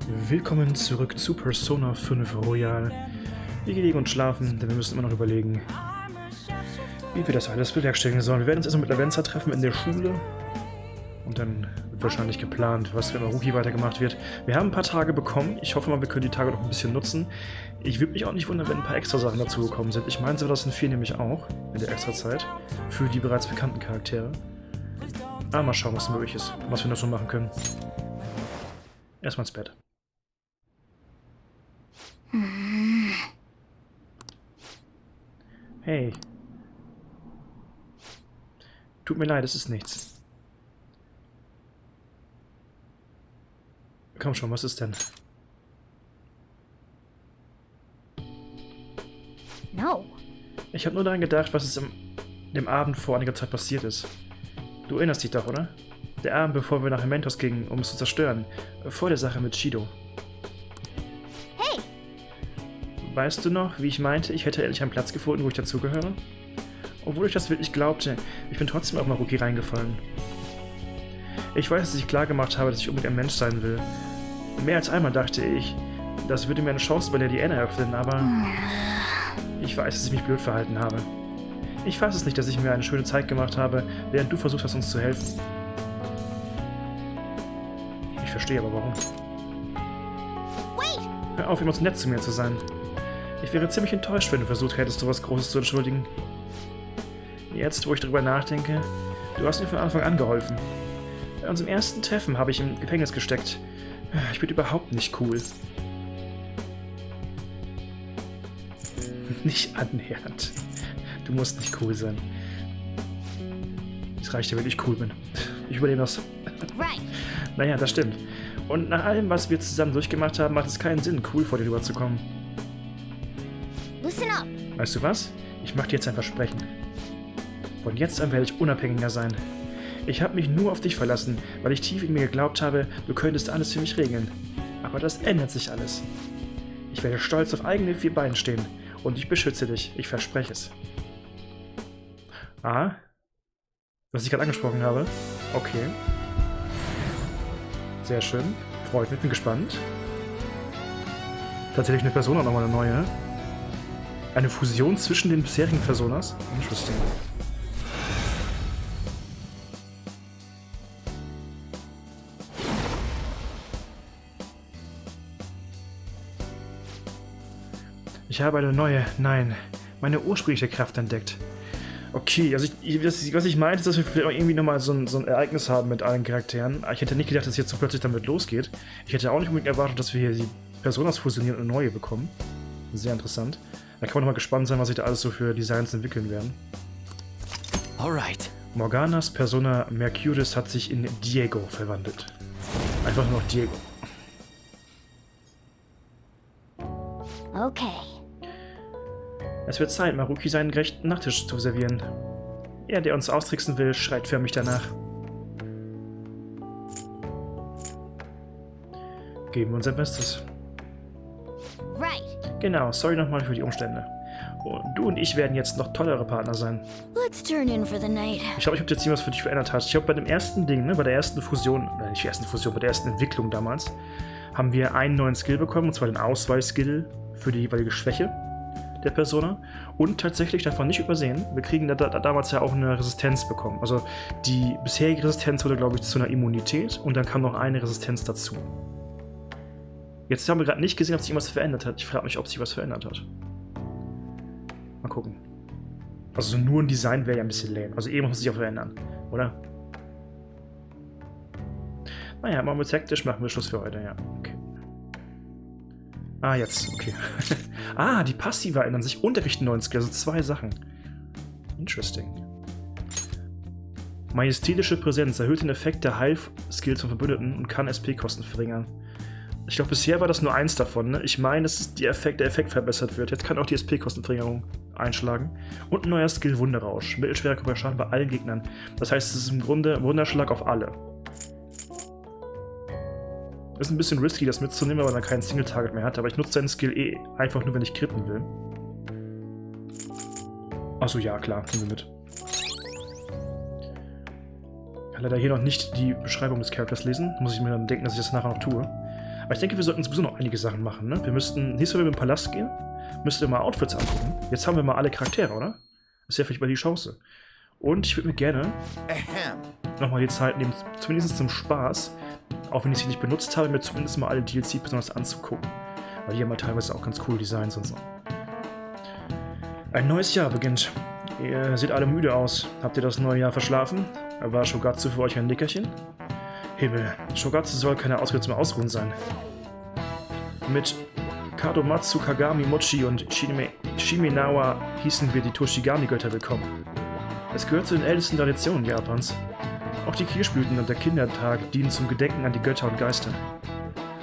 Willkommen zurück zu Persona 5 Royal. Wir liegen und schlafen, denn wir müssen immer noch überlegen, wie wir das alles bewerkstelligen sollen. Wir werden uns erstmal mit Lavenza treffen in der Schule. Und dann wird wahrscheinlich geplant, was für Maruki weitergemacht wird. Wir haben ein paar Tage bekommen. Ich hoffe mal, wir können die Tage noch ein bisschen nutzen. Ich würde mich auch nicht wundern, wenn ein paar extra Sachen dazu gekommen sind. Ich meine, so das sind 4 nämlich auch in der extra Zeit für die bereits bekannten Charaktere. Aber mal schauen, was möglich ist, was wir noch so machen können. Erstmal ins Bett. Hey. Tut mir leid, es ist nichts. Komm schon, was ist denn? No. Ich habe nur daran gedacht, was es dem Abend vor einiger Zeit passiert ist. Du erinnerst dich doch, oder? Der Abend, bevor wir nach Mentos gingen, um es zu zerstören. Vor der Sache mit Shido. Hey! Weißt du noch, wie ich meinte, ich hätte endlich einen Platz gefunden, wo ich dazugehöre? Obwohl ich das wirklich glaubte, ich bin trotzdem auf Maruki reingefallen. Ich weiß, dass ich klar gemacht habe, dass ich unbedingt ein Mensch sein will. Mehr als einmal dachte ich, das würde mir eine Chance bei Lady Anna eröffnen, aber ich weiß, dass ich mich blöd verhalten habe. Ich weiß es nicht, dass ich mir eine schöne Zeit gemacht habe, während du versucht hast, uns zu helfen. Ich verstehe aber warum. Hör auf, immer so nett zu mir zu sein. Ich wäre ziemlich enttäuscht, wenn du versucht hättest, so was Großes zu entschuldigen. Jetzt, wo ich darüber nachdenke, du hast mir von Anfang an geholfen. Bei unserem ersten Treffen habe ich im Gefängnis gesteckt. Ich bin überhaupt nicht cool. Nicht annähernd. Du musst nicht cool sein. Es reicht ja, wenn ich cool bin. Ich überlebe das. Right. Naja, das stimmt. Und nach allem, was wir zusammen durchgemacht haben, macht es keinen Sinn, cool vor dir rüberzukommen. Listen up. Weißt du was? Ich mache dir jetzt ein Versprechen. Von jetzt an werde ich unabhängiger sein. Ich habe mich nur auf dich verlassen, weil ich tief in mir geglaubt habe, du könntest alles für mich regeln. Aber das ändert sich alles. Ich werde stolz auf eigene 4 Beine stehen und ich beschütze dich, ich verspreche es. Ah? Was ich gerade angesprochen habe? Okay. Sehr schön. Freut mich, bin gespannt. Tatsächlich eine Persona, nochmal eine neue. Eine Fusion zwischen den bisherigen Personas? Interesting. Ich habe eine neue, nein, meine ursprüngliche Kraft entdeckt. Okay, also was ich meinte, ist, dass wir vielleicht irgendwie nochmal so ein Ereignis haben mit allen Charakteren. Ich hätte nicht gedacht, dass es jetzt so plötzlich damit losgeht. Ich hätte auch nicht unbedingt erwartet, dass wir hier die Personas fusionieren und eine neue bekommen. Sehr interessant. Da kann man nochmal gespannt sein, was sich da alles so für Designs entwickeln werden. Alright. Morganas Persona Mercurius hat sich in Diego verwandelt. Einfach nur noch Diego. Okay. Es wird Zeit, Maruki seinen gerechten Nachtisch zu servieren. Er, der uns austricksen will, schreit förmlich danach. Geben wir unser Bestes. Right. Genau, sorry nochmal für die Umstände. Und du und ich werden jetzt noch tollere Partner sein. Let's turn in for the night. Ich glaube, ich habe jetzt sehen, was für dich verändert hat. Ich glaube, bei dem ersten Ding, ne, bei der ersten Fusion, oder nicht der ersten Fusion, bei der ersten Entwicklung damals, haben wir einen neuen Skill bekommen, und zwar den Ausweis-Skill für die jeweilige Schwäche der Persona. Und tatsächlich, darf man nicht übersehen, wir kriegen damals ja auch eine Resistenz bekommen. Also die bisherige Resistenz wurde, glaube ich, zu einer Immunität und dann kam noch eine Resistenz dazu. Jetzt haben wir gerade nicht gesehen, ob sich irgendwas verändert hat. Ich frage mich, ob sich was verändert hat. Mal gucken. Also nur ein Design wäre ja ein bisschen lame. Also eben muss sich auch verändern, oder? Naja, machen wir es hektisch, machen wir Schluss für heute, ja. Okay. Ah, jetzt, okay. Ah, die Passive ändern sich und der richtigen neuen Skill, also 2 Sachen. Interesting. Majestätische Präsenz erhöht den Effekt der Heil-Skills von Verbündeten und kann SP-Kosten verringern. Ich glaube, bisher war das nur eins davon, ne? Ich meine, dass der Effekt verbessert wird. Jetzt kann auch die SP-Kostenverringerung einschlagen. Und ein neuer Skill Wunderrausch. Mittelschwerer Körperschaden bei allen Gegnern. Das heißt, es ist im Grunde Wunderschlag auf alle. Ist ein bisschen risky, das mitzunehmen, weil man keinen Single-Target mehr hat, aber ich nutze seinen Skill eh einfach nur, wenn ich kritten will. Achso, ja, klar, nehmen wir mit. Ich kann leider hier noch nicht die Beschreibung des Charakters lesen. Muss ich mir dann denken, dass ich das nachher noch tue. Aber ich denke, wir sollten sowieso noch einige Sachen machen, ne? Wir müssten, nächstes Mal, wenn wir im Palast gehen, müssten wir mal Outfits angucken. Jetzt haben wir mal alle Charaktere, oder? Das ist ja vielleicht mal die Chance. Und ich würde mir gerne nochmal die Zeit nehmen, zumindest zum Spaß, auch wenn ich sie nicht benutzt habe, mir zumindest mal alle DLC besonders anzugucken. Weil die haben ja teilweise auch ganz coole Designs und so. Ein neues Jahr beginnt. Ihr seht alle müde aus. Habt ihr das neue Jahr verschlafen? War Shogatsu für euch ein Nickerchen? Himmel, Shogatsu soll keine Ausrede zum Ausruhen sein. Mit Kadomatsu, Kagami, Mochi und Shimenawa hießen wir die Toshigami-Götter willkommen. Es gehört zu den ältesten Traditionen Japans. Auch die Kirschblüten und der Kindertag dienen zum Gedenken an die Götter und Geister.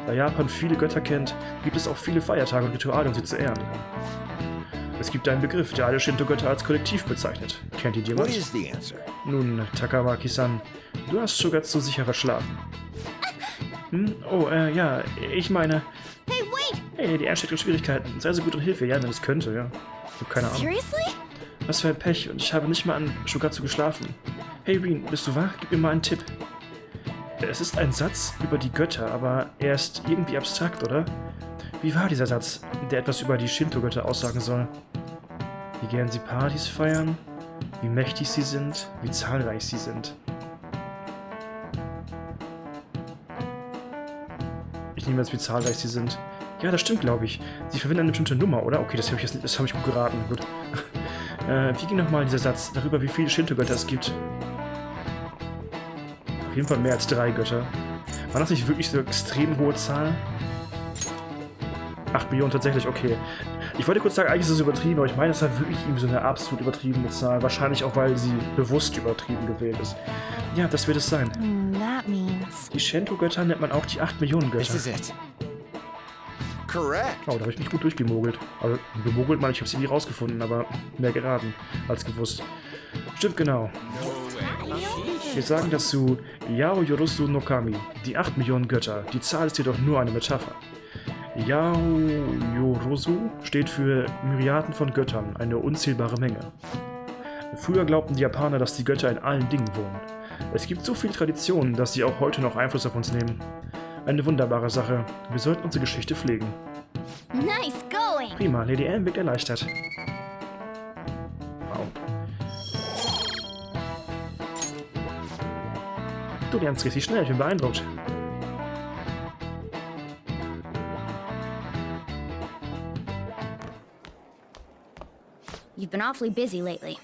Da Japan viele Götter kennt, gibt es auch viele Feiertage und Rituale, um sie zu ehren. Es gibt einen Begriff, der alle Shinto-Götter als Kollektiv bezeichnet. Kennt ihn jemand? Nun, Takamaki-san, du hast Shogatsu sicher verschlafen. Ja, ich meine... Hey, wait! Hey, die Ernst steckt in Schwierigkeiten. Sei so gut und hilf ihr, ja, wenn es könnte, ja. Ich hab keine Ahnung. Seriously? Was für ein Pech, und ich habe nicht mal an Shogatsu geschlafen. Hey Rin, bist du wach? Gib mir mal einen Tipp. Es ist ein Satz über die Götter, aber er ist irgendwie abstrakt, oder? Wie war dieser Satz, der etwas über die Shinto-Götter aussagen soll? Wie gern sie Partys feiern, wie mächtig sie sind, wie zahlreich sie sind. Ich nehme jetzt, wie zahlreich sie sind. Ja, das stimmt, glaube ich. Sie verwenden eine bestimmte Nummer, oder? Okay, das habe ich gut geraten. Gut. Wie ging nochmal dieser Satz darüber, wie viele Shinto-Götter es gibt? Auf jeden Fall mehr als 3 Götter. War das nicht wirklich so eine extrem hohe Zahl? 8 Millionen tatsächlich, okay. Ich wollte kurz sagen, eigentlich ist es übertrieben, aber ich meine, es war wirklich irgendwie so eine absolut übertriebene Zahl. Wahrscheinlich auch, weil sie bewusst übertrieben gewählt ist. Ja, das wird es sein. That means... Die Shinto-Götter nennt man auch die 8 Millionen Götter. This is it. Correct. Oh, da habe ich mich gut durchgemogelt. Also, gemogelt meine ich, habe es irgendwie rausgefunden, aber mehr geraten als gewusst. Stimmt genau. Wir sagen dazu Yao Yorosu no Kami, die 8 Millionen Götter. Die Zahl ist jedoch nur eine Metapher. Yao Yorosu steht für Myriaden von Göttern, eine unzählbare Menge. Früher glaubten die Japaner, dass die Götter in allen Dingen wohnen. Es gibt so viele Traditionen, dass sie auch heute noch Einfluss auf uns nehmen. Eine wunderbare Sache. Wir sollten unsere Geschichte pflegen. Nice going! Prima, Lady Anne wirkt erleichtert. Wow. Du lernst richtig schnell, ich bin beeindruckt. You've been awfully busy lately.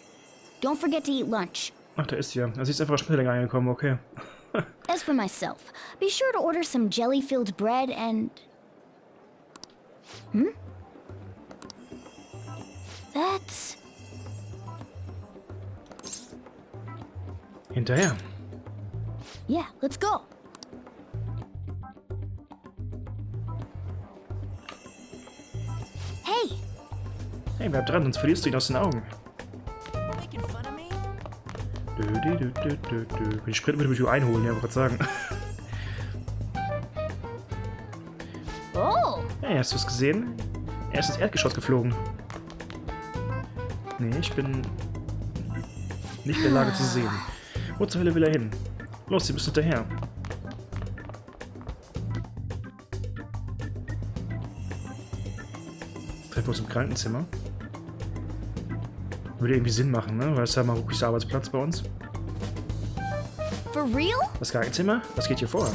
Don't forget to eat lunch. Ach, da ist sie ja. Sie ist einfach schnell länger angekommen, okay. As for myself, be sure to order some jelly-filled bread and... That's... Hinterher. Yeah, let's go. Hey! Hey, bleib dran, sonst verlierst du ihn aus den Augen. Wenn ich sprinte, würde ich mich einholen, ja, wollte ich sagen. Oh! Hey, hast du es gesehen? Er ist ins Erdgeschoss geflogen. Nee, ich bin nicht in der Lage zu sehen. Wo zur Hölle will er hin? Los, Sie müssen hinterher. Treffen wir uns im Krankenzimmer. Würde irgendwie Sinn machen, ne? Weil es ja mal wirklich Arbeitsplatz bei uns. For real? Das Krankenzimmer? Was geht hier vor?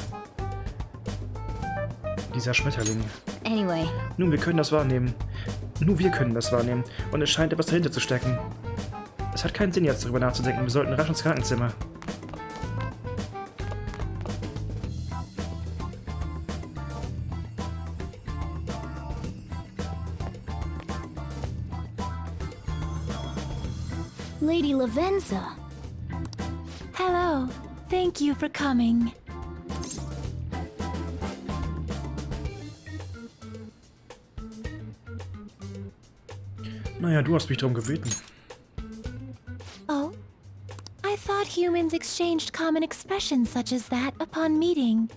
Dieser Schmetterling. Anyway, Nun, wir können das wahrnehmen. Nur wir können das wahrnehmen. Und es scheint etwas dahinter zu stecken. Es hat keinen Sinn, jetzt darüber nachzudenken. Wir sollten rasch ins Krankenzimmer. Lady Lavenza. Hello. Thank you for coming. Naja, du hast mich darum gebeten. Oh? I thought humans exchanged common expressions such as that upon meeting.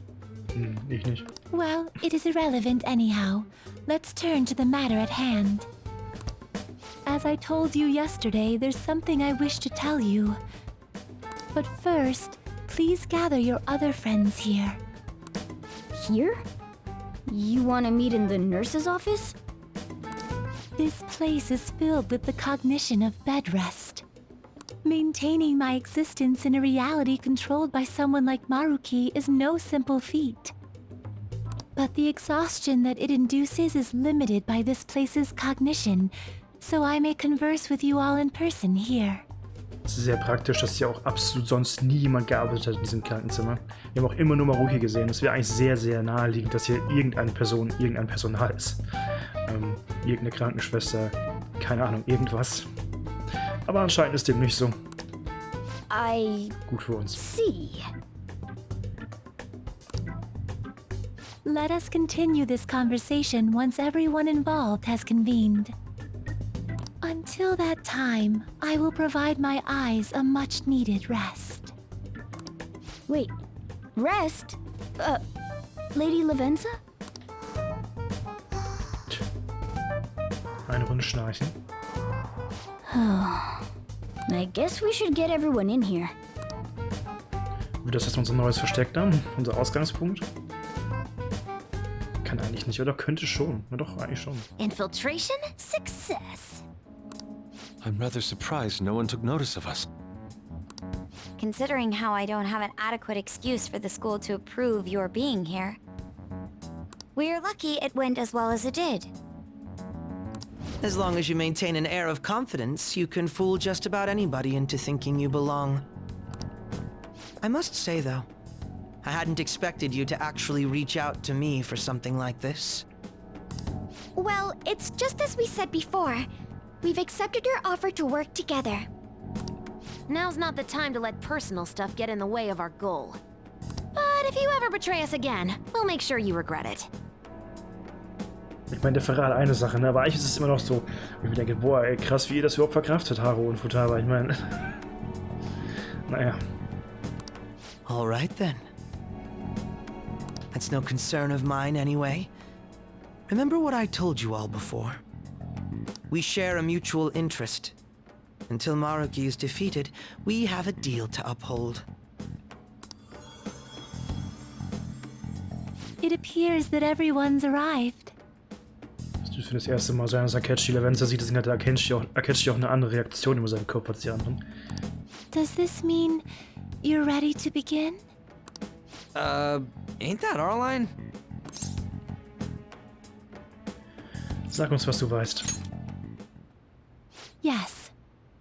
Ich nicht. Well, it is irrelevant anyhow. Let's turn to the matter at hand. As I told you yesterday, there's something I wish to tell you. But first, please gather your other friends here. Here? You want to meet in the nurse's office? This place is filled with the cognition of bed rest. Maintaining my existence in a reality controlled by someone like Maruki is no simple feat. But the exhaustion that it induces is limited by this place's cognition, so I may converse with you all in person here. Es ist sehr praktisch, dass hier auch absolut sonst nie jemand gearbeitet hat in diesem Krankenzimmer. Wir haben auch immer nur Maruki gesehen. Es wäre eigentlich sehr, sehr naheliegend, dass hier irgendein Personal ist. Irgendeine Krankenschwester, keine Ahnung, irgendwas. Aber anscheinend ist dem nicht so. Gut für uns. See. Let us continue this conversation once everyone involved has convened. Until that time, I will provide my eyes a much-needed rest. Wait, rest? Lady Lavenza? Eine Runde schnarchen. I guess we should get everyone in here. Wie das ist unser neues Versteck dann? Unser Ausgangspunkt? Kann eigentlich nicht, oder könnte schon? Na doch, eigentlich schon. Infiltration success. I'm rather surprised no one took notice of us. Considering how I don't have an adequate excuse for the school to approve your being here. We're lucky it went as well as it did. As long as you maintain an air of confidence, you can fool just about anybody into thinking you belong. I must say, though, I hadn't expected you to actually reach out to me for something like this. Well, it's just as we said before. We've accepted your offer to work together. Now's not the time to let personal stuff get in the way of our goal. But if you ever betray us again, we'll make sure you regret it. Ich meine, der Verrat eine Sache, ne? Aber eigentlich ist es immer noch so, wo ich mir denke, boah, ey, krass, wie ihr das überhaupt verkraftet, Haru und Futaba. Ich meine, naja. All right, then. That's no concern of mine, anyway. Remember what I told you all before? We share a mutual interest. Until Maruki is defeated, we have a deal to uphold. It appears that everyone's arrived. Das dürfte das erste Mal sein, dass Akechi Lavenza sieht, deswegen hat der Akechi auch eine andere Reaktion über seinen Kopf als die anderen. Does this mean you're ready to begin? Ain't that our line? Sag uns, was du weißt. Yes.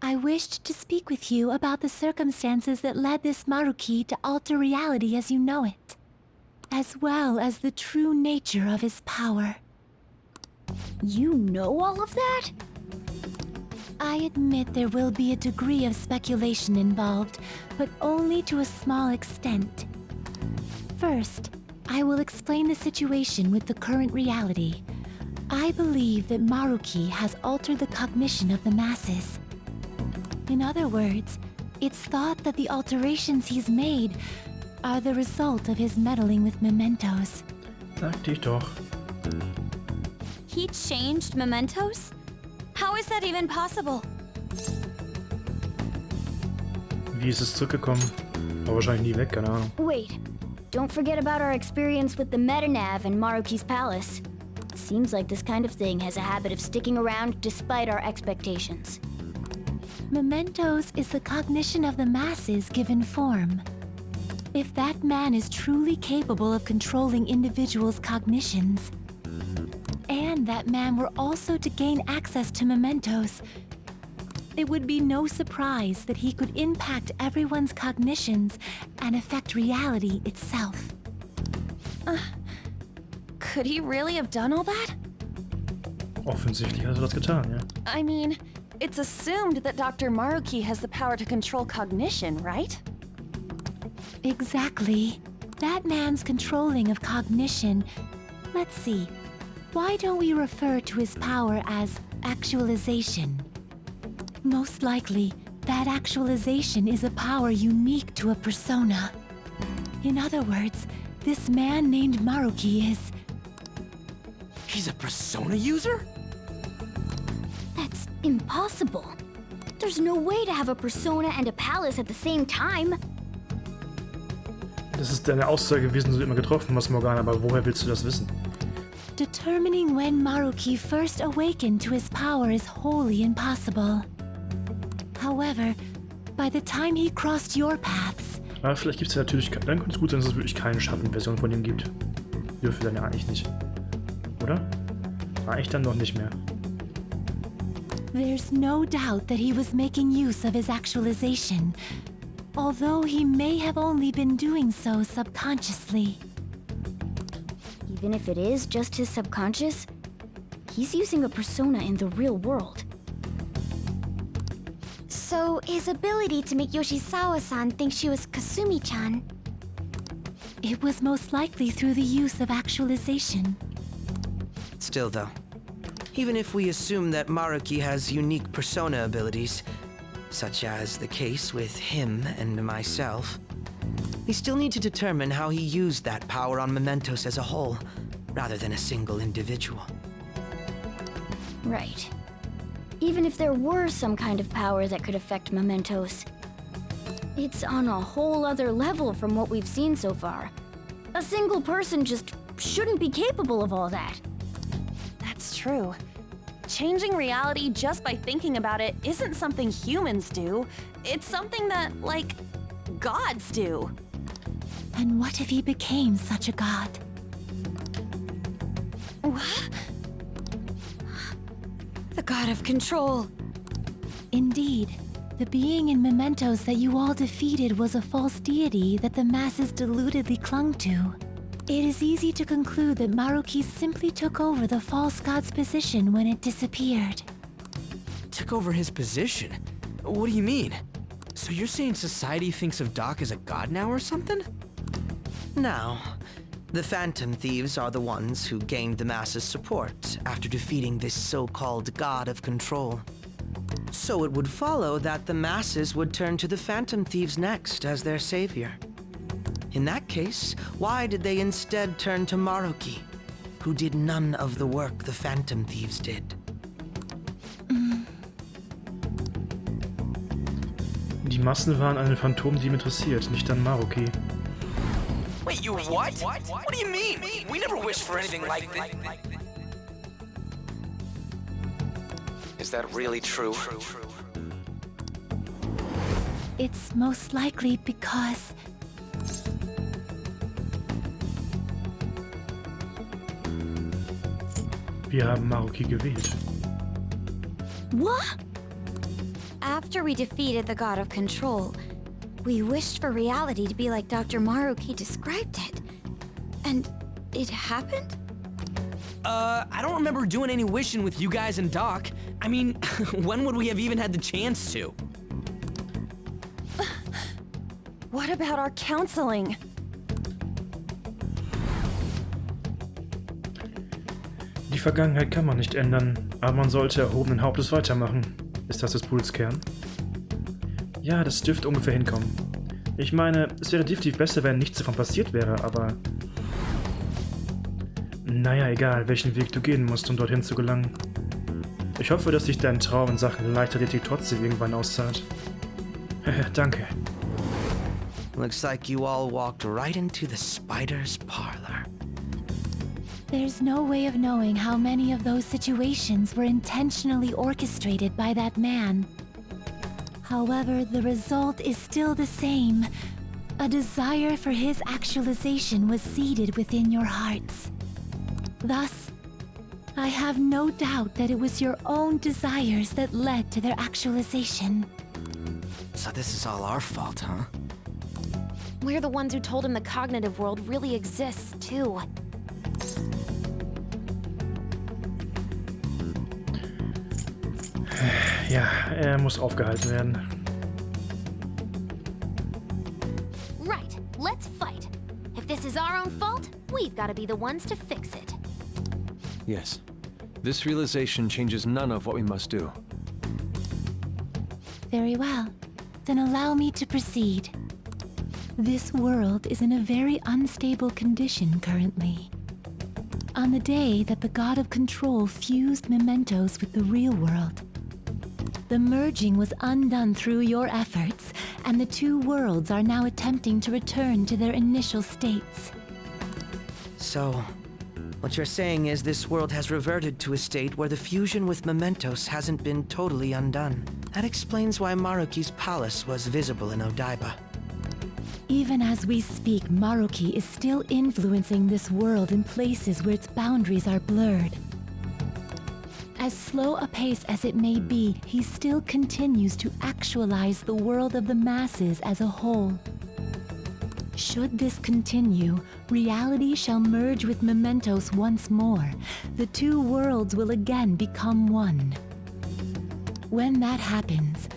I wished to speak with you about the circumstances that led this Maruki to alter reality as you know it, as well as the true nature of his power. You know all of that? I admit there will be a degree of speculation involved, but only to a small extent. First, I will explain the situation with the current reality. I believe that Maruki has altered the cognition of the masses. In other words, it's thought that the alterations he's made are the result of his meddling with mementos. Sag dich doch. He changed mementos? How is that even possible? Wie ist es zurückgekommen? War wahrscheinlich nie weg, keine Ahnung. Wait, don't forget about our experience with the Metanav in Maruki's palace. Seems like this kind of thing has a habit of sticking around despite our expectations. Mementos is the cognition of the masses given form. If that man is truly capable of controlling individuals' cognitions, and that man were also to gain access to mementos, it would be no surprise that he could impact everyone's cognitions and affect reality itself. Could he really have done all that? Offensichtlich hat er das getan, ja. I mean, it's assumed that Dr. Maruki has the power to control cognition, right? Exactly. That man's controlling of cognition. Let's see. Why don't we refer to his power as actualization? Most likely, that actualization is a power unique to a persona. In other words, this man named Maruki is... He's a persona user? That's impossible. There's no way to have a persona and a palace at the same time. Das ist deine Aussage gewesen, die du immer getroffen hast, Morgana, aber woher willst du das wissen? Determining when Maruki first awakened to his power is wholly impossible. However, by the time he crossed your paths... Aber vielleicht gibt es ja natürlich... Dann könnte es gut sein, dass es wirklich keine Schattenversion von ihm gibt. Dürfte dann ja eigentlich nicht. Oder? Eigentlich dann noch nicht mehr. There's no doubt that he was making use of his actualization, although he may have only been doing so subconsciously. Even if it is just his subconscious, he's using a persona in the real world. So, his ability to make Yoshizawa-san think she was Kasumi-chan. It was most likely through the use of actualization. Still, though, even if we assume that Maruki has unique persona abilities, such as the case with him and myself, we still need to determine how he used that power on Mementos as a whole, rather than a single individual. Right. Even if there were some kind of power that could affect Mementos, it's on a whole other level from what we've seen so far. A single person just shouldn't be capable of all that. That's true. Changing reality just by thinking about it isn't something humans do. It's something that, like, gods do. And what if he became such a god? What? The god of control. Indeed, the being in Mementos that you all defeated was a false deity that the masses deludedly clung to. It is easy to conclude that Maruki simply took over the false god's position when it disappeared. Took over his position? What do you mean? So you're saying society thinks of Doc as a god now or something? Now, the Phantom Thieves are the ones who gained the masses' support after defeating this so-called god of control. So it would follow that the masses would turn to the Phantom Thieves next as their savior. In that case, why did they instead turn to Maruki, who did none of the work the Phantom Thieves did? Die Massen waren an den Phantomen, die ihm interessiert, nicht an Maruki. Wait, you what? What do you mean? We never wished for anything like that. Is that really true? It's most likely because... Wir haben Maruki gewählt. What? After we defeated the god of control, we wished for reality to be like Dr. Maruki described it. And it happened? I don't remember doing any wishing with you guys and Doc. I mean, when would we have even had the chance to? What about our counseling? Die Vergangenheit kann man nicht ändern, aber man sollte erhobenen Hauptes weitermachen. Ist das des Pudels Kern? Ja, das dürfte ungefähr hinkommen. Ich meine, es wäre definitiv besser, wenn nichts davon passiert wäre, aber... Naja, egal, welchen Weg du gehen musst, um dorthin zu gelangen. Ich hoffe, dass sich dein Traum in Sachen Leichtathletik trotzdem irgendwann auszahlt. Danke. Looks like you all walked right into the spider's parlor. There's no way of knowing how many of those situations were intentionally orchestrated by that man. However, the result is still the same. A desire for his actualization was seeded within your hearts. Thus, I have no doubt that it was your own desires that led to their actualization. So this is all our fault, huh? We're the ones who told him the cognitive world really exists, too. Ja, er muss aufgehalten werden. Right, let's fight. If this is our own fault, we've got to be the ones to fix it. Yes. This realization changes none of what we must do. Very well. Then allow me to proceed. This world is in a very unstable condition currently. On the day that the God of Control fused Mementos with the real world, the merging was undone through your efforts, and the two worlds are now attempting to return to their initial states. So, What you're saying is this world has reverted to a state where the fusion with mementos hasn't been totally undone. That explains why Maruki's palace was visible in Odaiba. Even as we speak, Maruki is still influencing this world in places where its boundaries are blurred. As slow a pace as it may be, he still continues to actualize the world of the masses as a whole. Should this continue, reality shall merge with mementos once more. The two worlds will again become one. When that happens,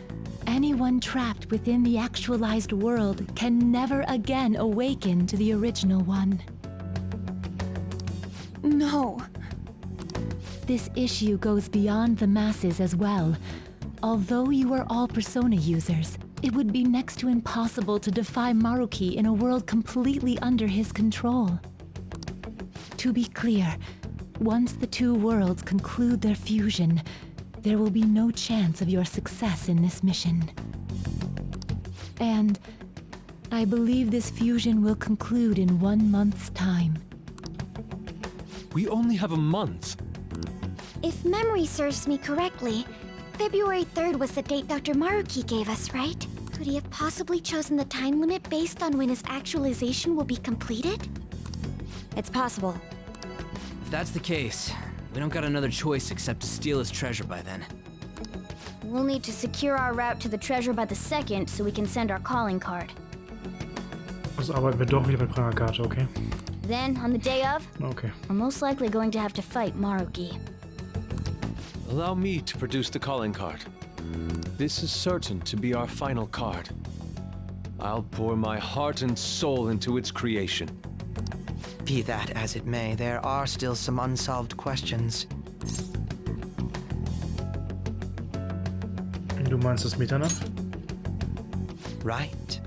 anyone trapped within the actualized world can never again awaken to the original one. No. This issue goes beyond the masses as well. Although you are all Persona users, it would be next to impossible to defy Maruki in a world completely under his control. To be clear, once the two worlds conclude their fusion, there will be no chance of your success in this mission. And I believe this fusion will conclude in 1 month's time. We only have a month. If memory serves me correctly, February 3rd was the date Dr. Maruki gave us, right? Could he have possibly chosen the time limit based on when his actualization will be completed? It's possible. If that's the case, we don't got another choice except to steal his treasure by then. We'll need to secure our route to the treasure by the 2nd so we can send our calling card. Also arbeiten wir doch wieder mit Pranger-Karte, okay? Then, on the day of, Okay. we're most likely going to have to fight Maruki. Allow me to produce the calling card. This is certain to be our final card. I'll pour my heart and soul into its creation. Be that as it may, there are still some unsolved questions. Du meinst das Mitternacht? Right.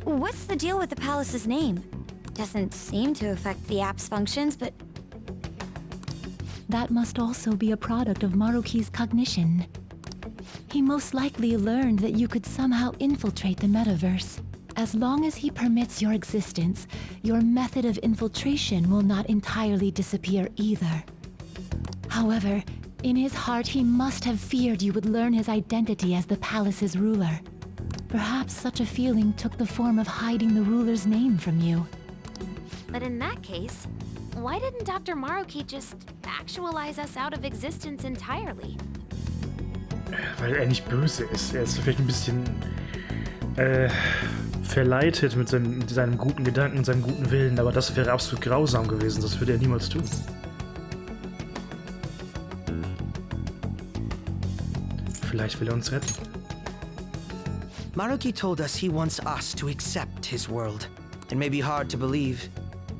What's the deal with the palace's name? Doesn't seem to affect the app's functions, but That must also be a product of Maruki's cognition. He most likely learned that you could somehow infiltrate the metaverse. As long as he permits your existence, your method of infiltration will not entirely disappear either. However, in his heart he must have feared you would learn his identity as the palace's ruler. Perhaps such a feeling took the form of hiding the ruler's name from you. But in that case, why didn't Dr. Maruki just actualize us out of existence entirely? Weil er nicht böse ist. Er ist vielleicht ein bisschen verleitet mit seinem guten Gedanken, seinem guten Willen, aber das wäre absolut grausam gewesen. Das würde er niemals tun. Vielleicht will er uns retten. Maruki told us he wants us to accept his world. It may be hard to believe,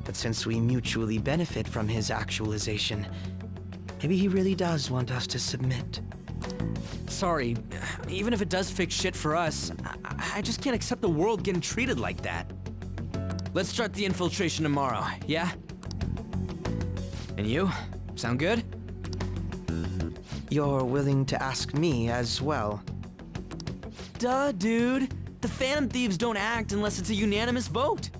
but since we mutually benefit from his actualization, maybe he really does want us to submit. Sorry, even if it does fix shit for us, I just can't accept the world getting treated like that. Let's start the infiltration tomorrow, yeah? And you? Sound good? You're willing to ask me as well. Duh, dude. The Phantom Thieves don't act unless it's a unanimous vote.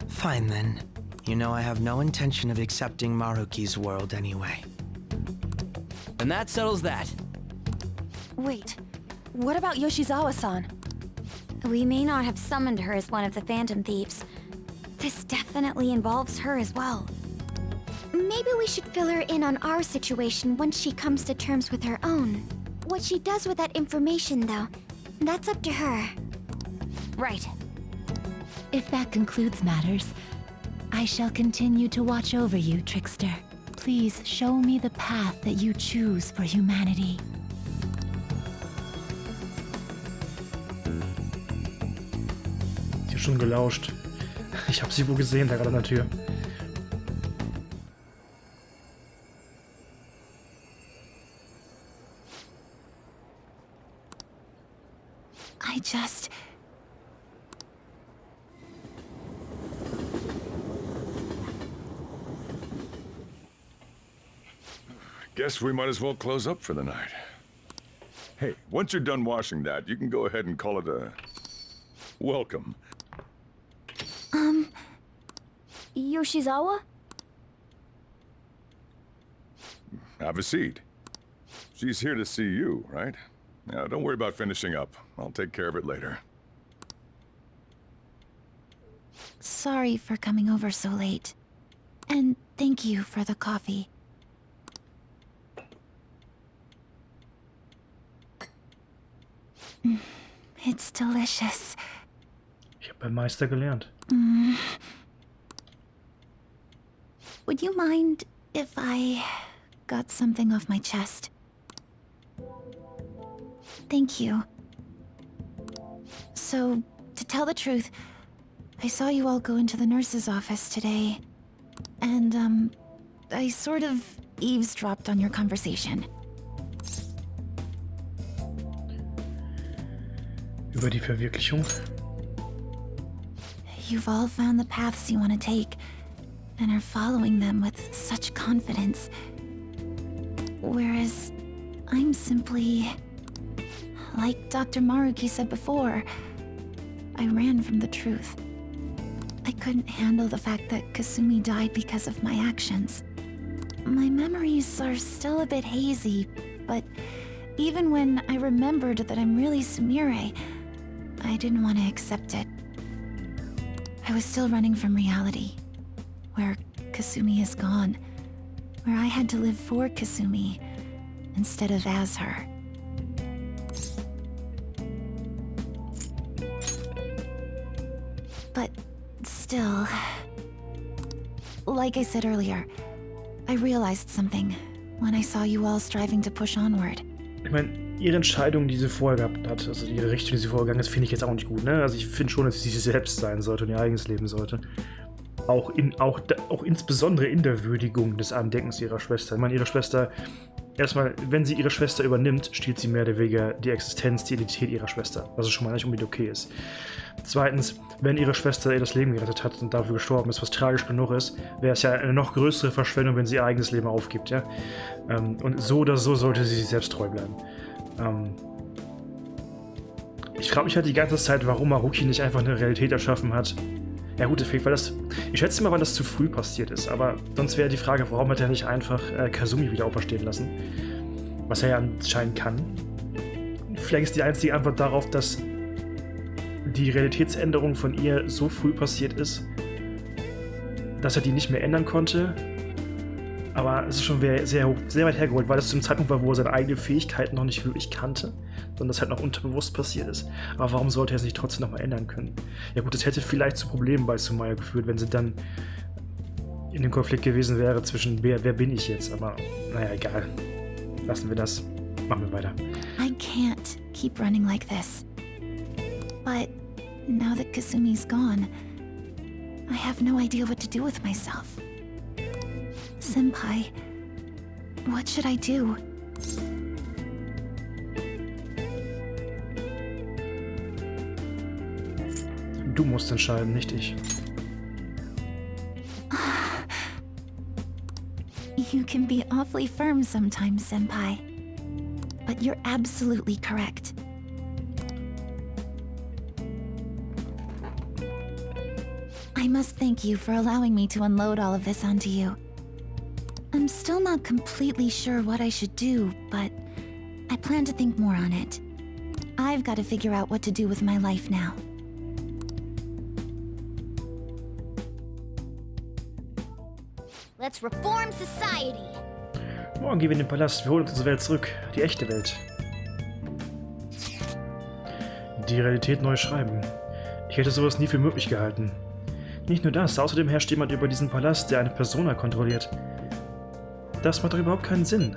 Fine then. You know I have no intention of accepting Maruki's world anyway. And that settles that. Wait, what about Yoshizawa-san? we may not have summoned her as one of the Phantom Thieves. This definitely involves her as well. Maybe we should fill her in on our situation once she comes to terms with her own. What she does with that information, though, that's up to her. Right. If that concludes matters, I shall continue to watch over you, Trickster. Please show me the path that you choose for humanity. Ich habe schon gelauscht. Ich habe sie wohl gesehen, da gerade an der Tür. I just... Guess we might as well close up for the night. Hey, once you're done washing that, you can go ahead and call it a welcome. Yoshizawa? Have a seat. She's here to see you, right? Now, don't worry about finishing up. I'll take care of it later. Sorry for coming over so late. And thank you for the coffee. It's delicious. Ich habe beim Meister gelernt. Would you mind if I got something off my chest? Thank you. So, to tell the truth, I saw you all go into the nurse's office today. And, I sort of eavesdropped on your conversation. Über die Verwirklichung. You've all found the paths you want to take, and are following them with such confidence. Whereas, I'm simply... like Dr. Maruki said before, I ran from the truth. I couldn't handle the fact that Kasumi died because of my actions. My memories are still a bit hazy, but even when I remembered that I'm really Sumire, I didn't want to accept it. I was still running from reality, where Kasumi is gone, where I had to live for Kasumi instead of as her. But still, like I said earlier, I realized something when I saw you all striving to push onward. Ich meine, ihre Entscheidung, die sie vorher gehabt hat, also ihre Richtung, die sie vorher gegangen ist, finde ich jetzt auch nicht gut, ne? Also ich finde schon, dass sie sich selbst sein sollte und ihr eigenes Leben sollte. Auch insbesondere in der Würdigung des Andenkens ihrer Schwester. Ich meine, ihre Schwester, erstmal, wenn sie ihre Schwester übernimmt, stiehlt sie mehr oder weniger die Existenz, die Identität ihrer Schwester, was schon mal nicht unbedingt okay ist. Zweitens, wenn ihre Schwester ihr das Leben gerettet hat und dafür gestorben ist, was tragisch genug ist, wäre es ja eine noch größere Verschwendung, wenn sie ihr eigenes Leben aufgibt, ja. Und so oder so sollte sie sich selbst treu bleiben. Ich frage mich halt die ganze Zeit, warum Maruki nicht einfach eine Realität erschaffen hat. Ja gut, weil das... Ich schätze mal, weil das zu früh passiert ist, aber sonst wäre die Frage, warum hat er nicht einfach Kasumi wieder auferstehen lassen? Was er ja anscheinend kann. Vielleicht ist die einzige Antwort darauf, dass die Realitätsänderung von ihr so früh passiert ist, dass er die nicht mehr ändern konnte. Aber es ist schon sehr weit hergeholt, weil das zum Zeitpunkt war, wo er seine eigenen Fähigkeiten noch nicht wirklich kannte, sondern das halt noch unterbewusst passiert ist. Aber warum sollte er es nicht trotzdem nochmal ändern können? Ja gut, das hätte vielleicht zu Problemen bei Sumire geführt, wenn sie dann in dem Konflikt gewesen wäre zwischen wer bin ich jetzt, aber naja, egal. Lassen wir das. Machen wir weiter. I can't keep running like this. But now that Kasumi's gone, I have no idea what to do with myself. Senpai, what should I do? Du musst entscheiden, nicht ich. You can be awfully firm sometimes, Senpai. But you're absolutely correct. I must thank you for allowing me to unload all of this onto you. I'm still not completely sure what I should do, but I plan to think more on it. I've got to figure out what to do with my life now. Let's reform society. Morgen gehen wir in den Palast. Wir holen uns unsere Welt zurück. Die echte Welt. Die Realität neu schreiben. Ich hätte sowas nie für möglich gehalten. Nicht nur das, außerdem herrscht jemand über diesen Palast, der eine Persona kontrolliert. Das macht doch überhaupt keinen Sinn.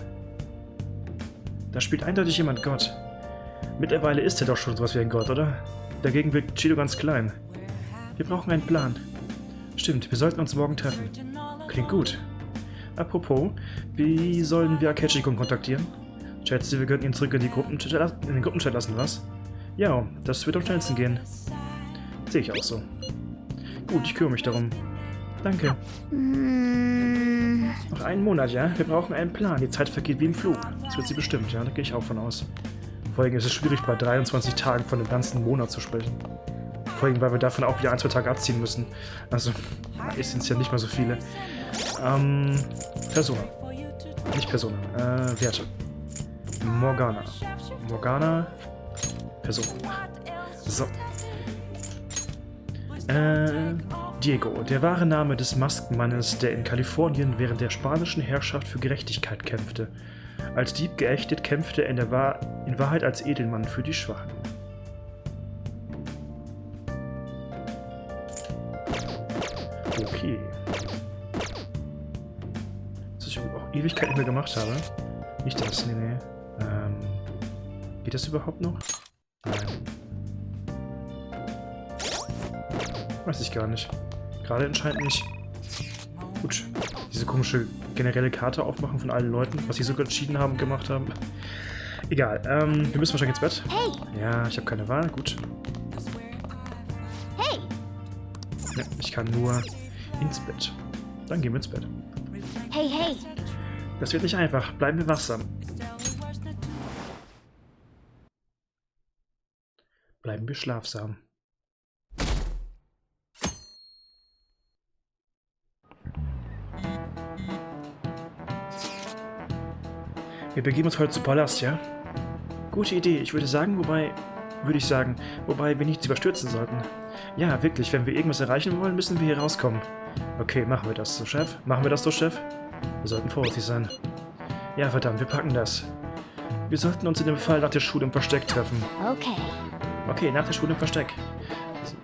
Da spielt eindeutig jemand Gott. Mittlerweile ist er doch schon sowas wie ein Gott, oder? Dagegen wirkt Chido ganz klein. Wir brauchen einen Plan. Stimmt, wir sollten uns morgen treffen. Klingt gut. Apropos, wie sollen wir Akechi-kun kontaktieren? Schätze, wir könnten ihn zurück in den Gruppenchat lassen, was? Ja, das wird am schnellsten gehen. Sehe ich auch so. Gut, ich kümmere mich darum. Danke. Noch einen Monat, ja? Wir brauchen einen Plan. Die Zeit vergeht wie im Flug. Das wird sie bestimmt, ja? Da gehe ich auch von aus. Vor allem ist es schwierig, bei 23 Tagen von einem ganzen Monat zu sprechen. Vor allem, weil wir davon auch wieder 1, 2 Tage abziehen müssen. Also, es sind ja nicht mal so viele. Persona. Nicht Persona. Werte. Morgana. Morgana. Persona. So. Diego. Der wahre Name des Maskenmannes, der in Kalifornien während der spanischen Herrschaft für Gerechtigkeit kämpfte. Als Dieb geächtet, kämpfte er in Wahrheit als Edelmann für die Schwachen. Okay. Was ich auch Ewigkeit nicht mehr gemacht habe. Nicht das, nee. Geht das überhaupt noch? Nein. Weiß ich gar nicht. Gerade anscheinend nicht. Gut. Diese komische generelle Karte aufmachen von allen Leuten, was sie sogar entschieden haben und gemacht haben. Egal. Wir müssen wahrscheinlich ins Bett. Hey! Ja, ich habe keine Wahl. Gut. Hey! Ja, ich kann nur ins Bett. Dann gehen wir ins Bett. Hey, hey! Das wird nicht einfach. Bleiben wir wachsam. Bleiben wir schlafsam. Wir begeben uns heute zu Palast, ja? Gute Idee. Ich würde sagen, wobei wir nichts überstürzen sollten. Ja, wirklich, wenn wir irgendwas erreichen wollen, müssen wir hier rauskommen. Okay, machen wir das so, Chef? Machen wir das so, Chef? Wir sollten vorsichtig sein. Ja, verdammt, wir packen das. Wir sollten uns in dem Fall nach der Schule im Versteck treffen. Okay. Okay, nach der Schule im Versteck.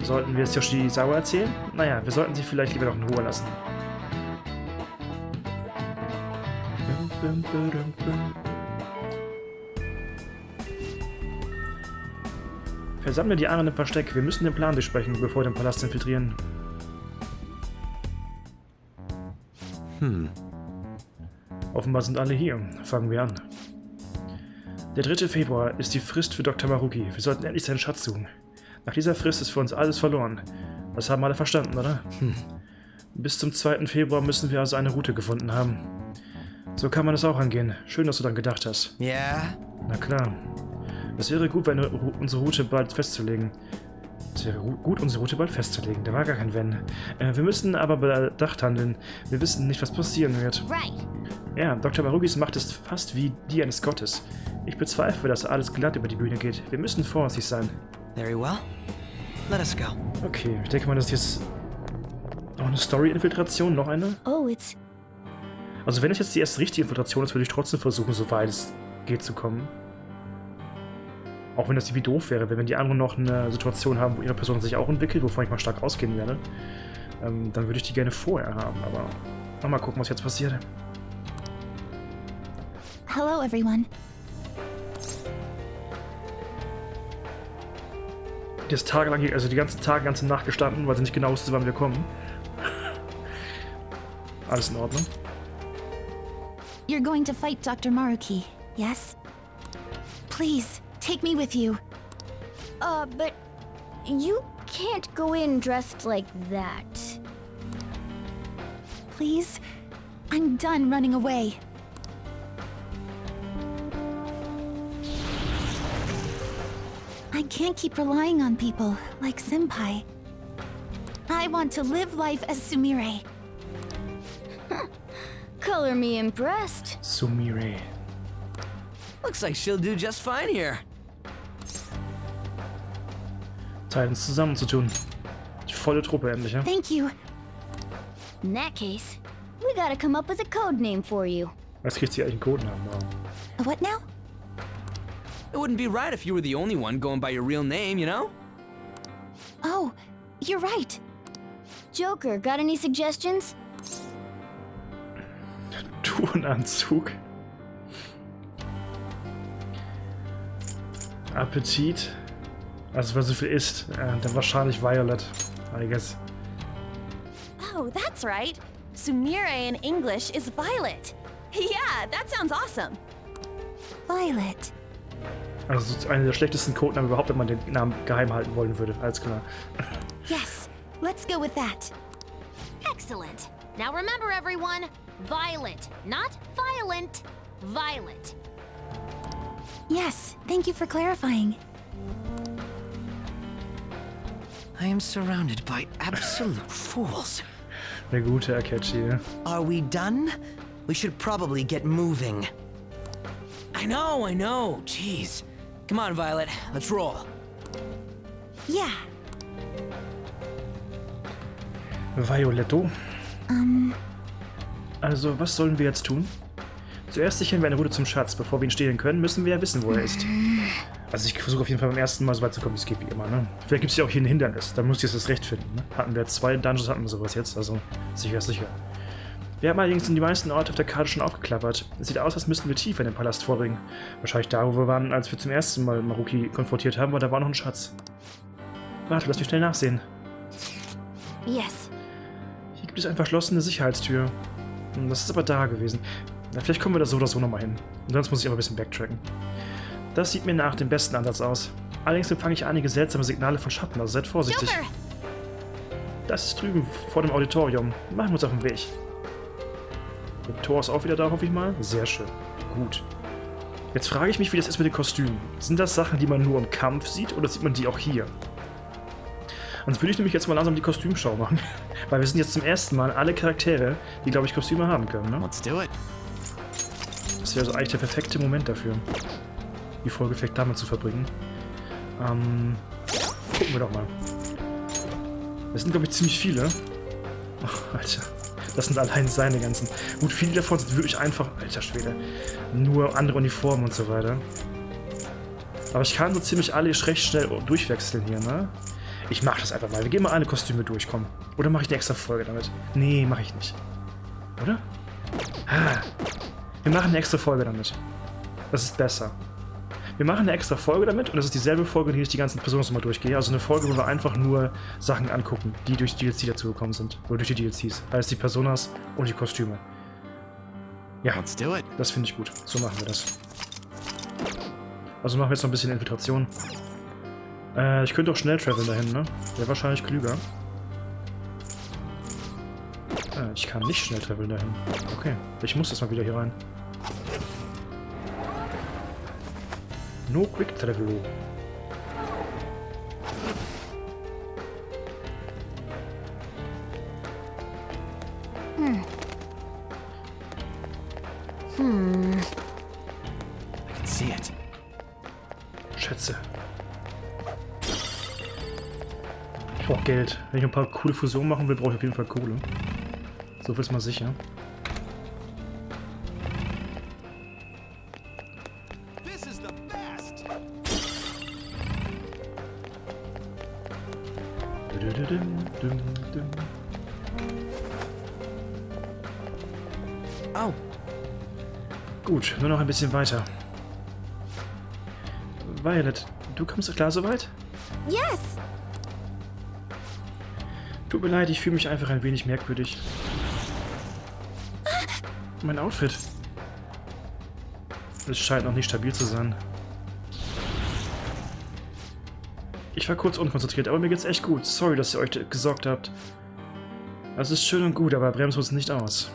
Sollten wir es Yoshi sauer erzählen? Naja, wir sollten sie vielleicht lieber noch in Ruhe lassen. Versammle die anderen im Versteck. Wir müssen den Plan durchsprechen, bevor wir den Palast infiltrieren. Offenbar sind alle hier. Fangen wir an. Der 3. Februar ist die Frist für Dr. Maruki. Wir sollten endlich seinen Schatz suchen. Nach dieser Frist ist für uns alles verloren. Das haben alle verstanden, oder? Bis zum 2. Februar müssen wir also eine Route gefunden haben. So kann man es auch angehen. Schön, dass du dann gedacht hast. Ja? Na klar. Es wäre gut, unsere Route bald festzulegen. Da war gar kein Wenn. Wir müssen aber bedacht handeln. Wir wissen nicht, was passieren wird. Right. Ja, Dr. Marukis Macht ist fast wie die eines Gottes. Ich bezweifle, dass alles glatt über die Bühne geht. Wir müssen vorsichtig sein. Very well. Let us go. Okay, ich denke mal, das ist jetzt noch eine Story-Infiltration, noch eine. Oh, it's... Also wenn es jetzt die erste richtige Infiltration ist, würde ich trotzdem versuchen, so weit es geht zu kommen. Auch wenn das irgendwie doof wäre, wenn die anderen noch eine Situation haben, wo ihre Person sich auch entwickelt, wovon ich mal stark ausgehen werde, dann würde ich die gerne vorher haben, aber mal gucken, was jetzt passiert. Hello, everyone. Die ist tagelang, also die ganze Nacht gestanden, weil sie nicht genau wusste, wann wir kommen. Alles in Ordnung. You're going to fight Dr. Maruki, yes? Please, take me with you. But you can't go in dressed like that. Please? I'm done running away. I can't keep relying on people like Senpai. I want to live life as Sumire. Color me impressed. Sumire. Looks like she'll do just fine here. Zeit, uns zusammenzutun. Die volle Truppe endlich, ja? Thank you. In that case, we gotta come up with a code name for you. Jetzt kriegt sie eigentlich einen Codenamen. Wow. What now? It wouldn't be right if you were the only one going by your real name, you know? Oh, you're right. Joker, got any suggestions? Turnanzug. Appetit. Also wer so viel isst, dann wahrscheinlich Violet, I guess. Oh, that's right. Sumire in English is Violet. Yeah, that sounds awesome. Violet. Also einer der schlechtesten Codenamen überhaupt, wenn man den Namen geheim halten wollen würde, alles klar. Yes, let's go with that. Excellent. Now remember, everyone, Violet, not violent. Violet. Yes, thank you for clarifying. I am surrounded by absolute fools. Der gute Akechi. Are we done? We should probably get moving. I know. Jeez. Come on, Violet. Let's roll. Yeah. Violetto. Also, was sollen wir jetzt tun? Zuerst sichern wir eine Route zum Schatz. Bevor wir ihn stehlen können, müssen wir ja wissen, wo er ist. Also ich versuche auf jeden Fall beim ersten Mal so weit zu kommen, wie es geht, wie immer, ne? Vielleicht gibt es ja auch hier ein Hindernis. Da muss ich jetzt das Recht finden, ne? Hatten wir 2 Dungeons, hatten wir sowas jetzt. Also, sicher. Wir haben allerdings die meisten Orte auf der Karte schon aufgeklappert. Es sieht aus, als müssten wir tiefer in den Palast vordringen. Wahrscheinlich da, wo wir waren, als wir zum ersten Mal Maruki konfrontiert haben, weil da war noch ein Schatz. Warte, lass mich schnell nachsehen. Yes. Hier gibt es eine verschlossene Sicherheitstür. Das ist aber da gewesen. Na, vielleicht kommen wir da so oder so nochmal hin. Und sonst muss ich aber ein bisschen backtracken. Das sieht mir nach dem besten Ansatz aus. Allerdings empfange ich einige seltsame Signale von Schatten, also seid vorsichtig. Joker! Das ist drüben vor dem Auditorium. Machen wir uns auf den Weg. Der Tor ist auch wieder da, hoffe ich mal. Sehr schön. Gut. Jetzt frage ich mich, wie das ist mit den Kostümen. Sind das Sachen, die man nur im Kampf sieht, oder sieht man die auch hier? Sonst würde ich nämlich jetzt mal langsam die Kostümschau machen. Weil wir sind jetzt zum ersten Mal alle Charaktere, die, glaube ich, Kostüme haben können, ne? Let's do it. Das wäre also eigentlich der perfekte Moment dafür, die Folge vielleicht damit zu verbringen. Gucken wir doch mal. Das sind, glaube ich, ziemlich viele. Oh, Alter. Das sind allein seine ganzen. Gut, viele davon sind wirklich einfach, alter Schwede, nur andere Uniformen und so weiter. Aber ich kann so ziemlich alle recht schnell durchwechseln hier, ne? Ich mach das einfach mal. Wir gehen mal alle Kostüme durch, komm. Oder mache ich eine extra Folge damit? Nee, mache ich nicht. Oder? Ah. Wir machen eine extra Folge damit. Das ist besser. Wir machen eine extra Folge damit und das ist dieselbe Folge, die ich die ganzen Personen nochmal durchgehe. Also eine Folge, wo wir einfach nur Sachen angucken, die durch DLC dazugekommen sind. Oder durch die DLCs. Heißt die Personas und die Kostüme. Ja, Let's do it. das finde ich gut. So machen wir das. Also machen wir jetzt noch ein bisschen Infiltration. Ich könnte auch schnell traveln dahin, ne? Wäre wahrscheinlich klüger. Ich kann nicht schnell traveln dahin. Okay, ich muss jetzt mal wieder hier rein. No quick travel. I can see it. Schätze. Ich brauche Geld. Wenn ich ein paar coole Fusionen machen will, brauche ich auf jeden Fall Kohle. So viel ist mal sicher. Oh, Gut, nur noch ein bisschen weiter. Violet, du kommst klar soweit? Yes! Tut mir leid, ich fühle mich einfach ein wenig merkwürdig. Mein Outfit. Es scheint noch nicht stabil zu sein. Ich war kurz unkonzentriert, aber mir geht's echt gut. Sorry, dass ihr euch gesorgt habt. Das ist schön und gut, aber bremst uns nicht aus.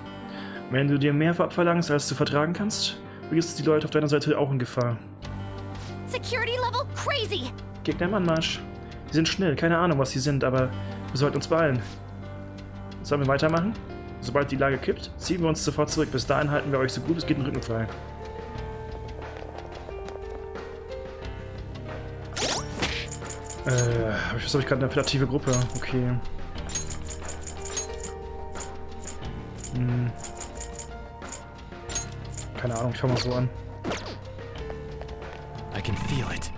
Wenn du dir mehr abverlangst, als du vertragen kannst, bringst du die Leute auf deiner Seite auch in Gefahr. Security level crazy! Gegner im Anmarsch. Die sind schnell, keine Ahnung, was sie sind, aber wir sollten uns beeilen. Sollen wir weitermachen? Sobald die Lage kippt, ziehen wir uns sofort zurück. Bis dahin halten wir euch so gut es geht den Rücken frei. Was habe ich gerade? Eine operative Gruppe. Okay. Keine Ahnung, ich fange mal so an. I can feel it.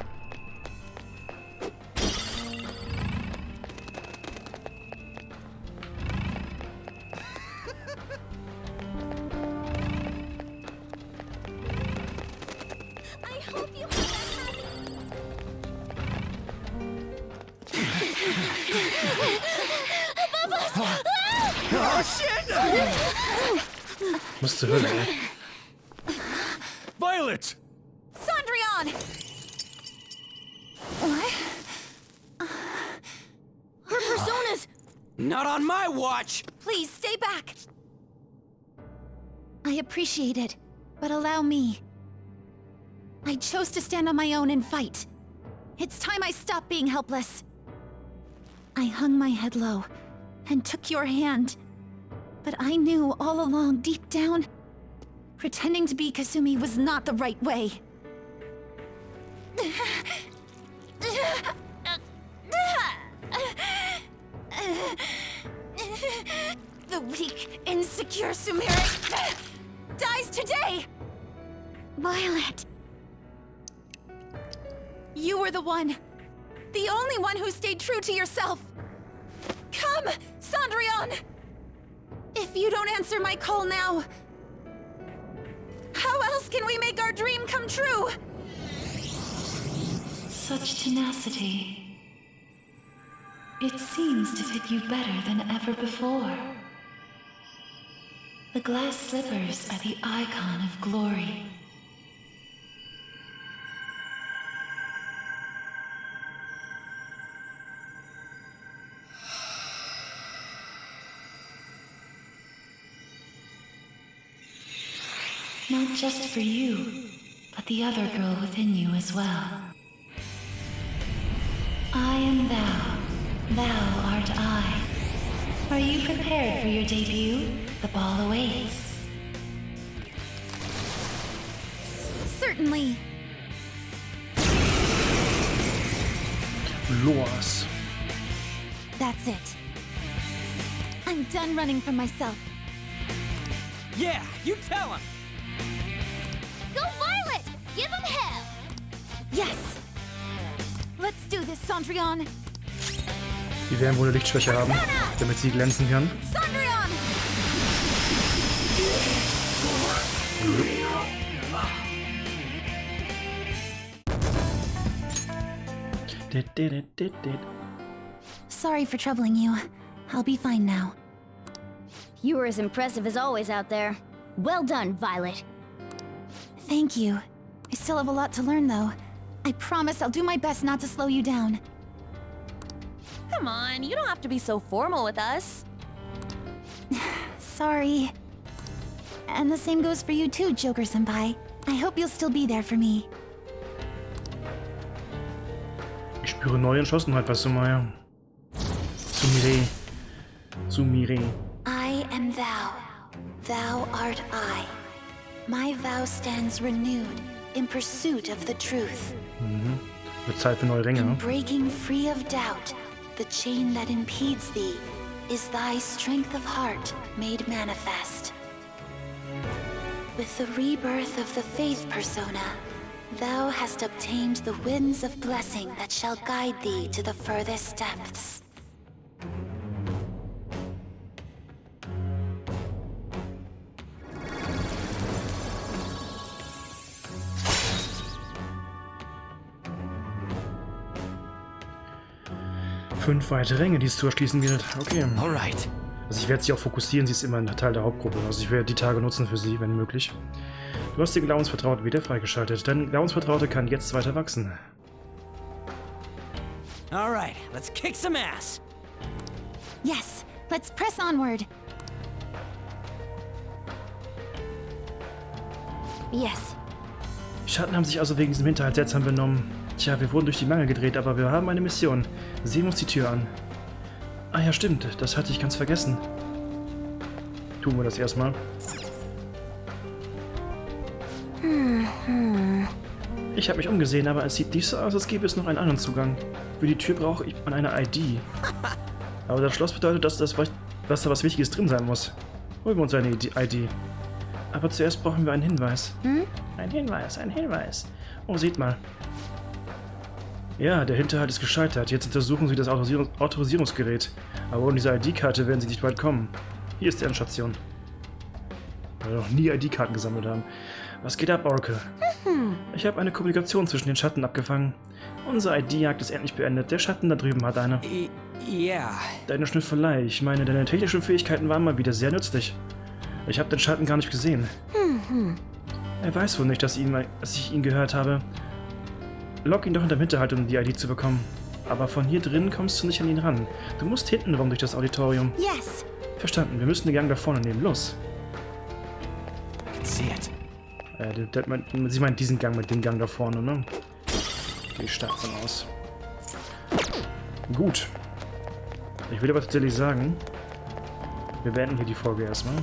I hope you have Was zur Hölle, ey? Violet! Sondrian! What? Her personas! Not on my watch! Please stay back! I appreciate it, but allow me. I chose to stand on my own and fight. It's time I stop being helpless. I hung my head low and took your hand. But I knew all along, deep down, pretending to be Kasumi was not the right way. The weak, insecure Sumire dies today! Violet! You were the one. The only one who stayed true to yourself. Come, Cendrillon! If you don't answer my call now, how else can we make our dream come true? Such tenacity. It seems to fit you better than ever before. The glass slippers are the icon of glory. Not just for you, but the other girl within you as well. I am thou, thou art I. Are you prepared for your debut? The ball awaits. Certainly. Los. That's it. I'm done running from myself. Yeah, you tell him! Go Violet! Give him hell! Yes! Let's do this, Cendrillon! Die werden wohl eine Lichtschwäche haben, damit sie glänzen kann. Cendrillon! Sorry for troubling you. I'll be fine now. You were as impressive as always out there. Well done, Violet. Thank you. I still have a lot to learn, though. I promise I'll do my best not to slow you down. Come on, you don't have to be so formal with us. Sorry. And the same goes for you too, Joker-senpai. I hope you'll still be there for me. Ich spüre neue Entschlossenheit bei Sumire. Sumire. I am thou. Thou art I. My vow stands renewed in pursuit of the truth. Wird Zeit für neue Ringe. In breaking free of doubt, the chain that impedes thee is thy strength of heart made manifest. With the rebirth of the faith persona, thou hast obtained the winds of blessing that shall guide thee to the furthest depths. Fünf weitere Ränge, die es zu erschließen gilt. Okay. Alright. Also ich werde sie auch fokussieren, sie ist immer ein Teil der Hauptgruppe. Also ich werde die Tage nutzen für sie, wenn möglich. Du hast den Glaubensvertraute wieder freigeschaltet. Dein Glaubensvertraute kann jetzt weiter wachsen. Alright, let's kick some ass! Yes, let's press onward. Yes. Die Schatten haben sich also wegen diesem Hinterhalt seltsam benommen. Tja, wir wurden durch die Mangel gedreht, aber wir haben eine Mission. Sehen uns die Tür an. Ah ja, stimmt. Das hatte ich ganz vergessen. Tun wir das erstmal. Ich habe mich umgesehen, aber es sieht nicht so aus, als gäbe es noch einen anderen Zugang. Für die Tür brauche ich eine ID. Aber das Schloss bedeutet, dass da was Wichtiges drin sein muss. Holen wir uns eine ID. Aber zuerst brauchen wir einen Hinweis. Ein Hinweis. Oh, seht mal. Ja, der Hinterhalt ist gescheitert. Jetzt untersuchen sie das Autorisierungsgerät. Aber ohne diese ID-Karte werden sie nicht weit kommen. Hier ist die Endstation. Weil wir noch nie ID-Karten gesammelt haben. Was geht ab, Oracle? Ich habe eine Kommunikation zwischen den Schatten abgefangen. Unsere ID-Jagd ist endlich beendet. Der Schatten da drüben hat eine. Ja. Deine Schnüffelei. Ich meine, deine technischen Fähigkeiten waren mal wieder sehr nützlich. Ich habe den Schatten gar nicht gesehen. Er weiß wohl nicht, dass ich ihn gehört habe. Lock ihn doch hinterm Hinterhalt, um die ID zu bekommen. Aber von hier drin kommst du nicht an ihn ran. Du musst hintenrum durch das Auditorium. Yes. Verstanden, wir müssen den Gang da vorne nehmen. Los. I can see it. Sie meint diesen Gang mit dem Gang da vorne, ne? Gehe ich stark von aus. Gut. Ich will aber tatsächlich sagen, wir beenden hier die Folge erstmal.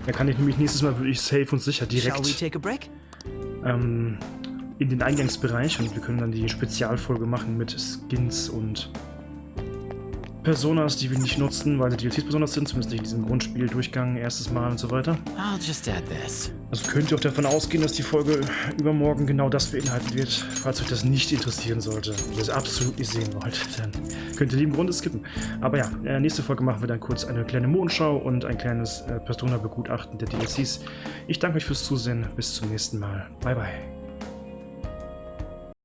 Da kann ich nämlich nächstes Mal wirklich safe und sicher direkt in den Eingangsbereich und wir können dann die Spezialfolge machen mit Skins und Personas, die wir nicht nutzen, weil sie DLCs besonders sind, zumindest nicht in diesem Grundspiel-Durchgang, erstes Mal und so weiter. Also könnt ihr auch davon ausgehen, dass die Folge übermorgen genau das beinhalten wird. Falls euch das nicht interessieren sollte und ihr es absolut nicht sehen wollt, dann könnt ihr die im Grunde skippen. Aber ja, nächste Folge machen wir dann kurz eine kleine Mondschau und ein kleines Persona-Begutachten der DLCs. Ich danke euch fürs Zusehen. Bis zum nächsten Mal. Bye, bye.